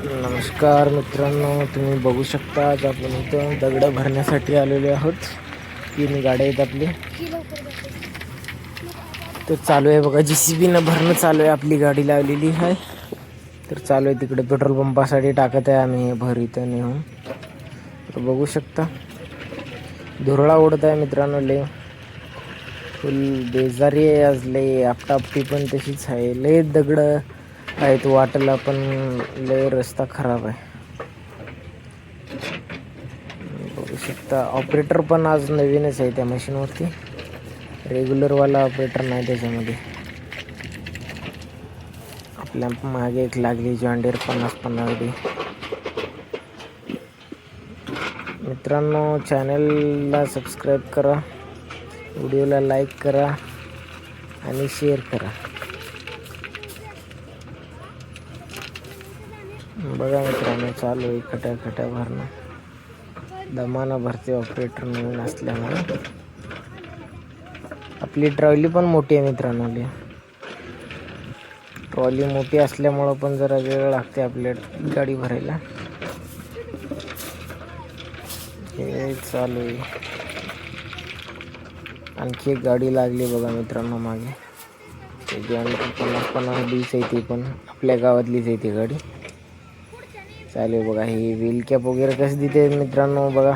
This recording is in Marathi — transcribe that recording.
नमस्कार मित्रांनो, तुम्ही बघू शकता आज आपण इथं दगड भरण्यासाठी आलेले आहोत. 3 गाड्या आहेत आपली. तर चालू आहे बघा, JCB न भरणं चालू आहे. आपली गाडी लावलेली आहे. तर चालू आहे तिकडे पेट्रोल पंपासाठी टाकत आहे आम्ही भर इथं नेऊन. तर बघू शकता धुरळा उडत आहे मित्रांनो. लय फुल बेजारी आहे आज. लय आपटापटी पण तशीच आहे. लय दगड आहेत वाटेला, पण लय रस्ता खराब आहे. बघू शकता ऑपरेटर पण आज नवीनच आहे त्या मशीनवरती. रेग्युलरवाला ऑपरेटर नाही त्याच्यामध्ये. आपल्या मागे एक लागली जॉन्डियर 50-50 डी. मित्रांनो, चॅनलला सबस्क्राईब करा, व्हिडिओला लाईक करा आणि शेअर करा. बघा मित्रांनो, चालू आहे खट्या भरणं. दमानं भरते ऑपरेटर नवीन असल्यामुळे. आपली ट्रॉली पण मोठी आहे मित्रांनो. ट्रॉली मोठी असल्यामुळं पण जरा वेळ लागते आपल्या गाडी भरायला. हे चालू आहे. आणखी एक गाडी लागली बघा मित्रांनो मागे. ते 50-50 डीच आहे, ती पण आपल्या गावातलीच आहे ती गाडी. चालू आहे बघा. ही व्हील कॅप वगैरे कशी देते मित्रांनो बघा.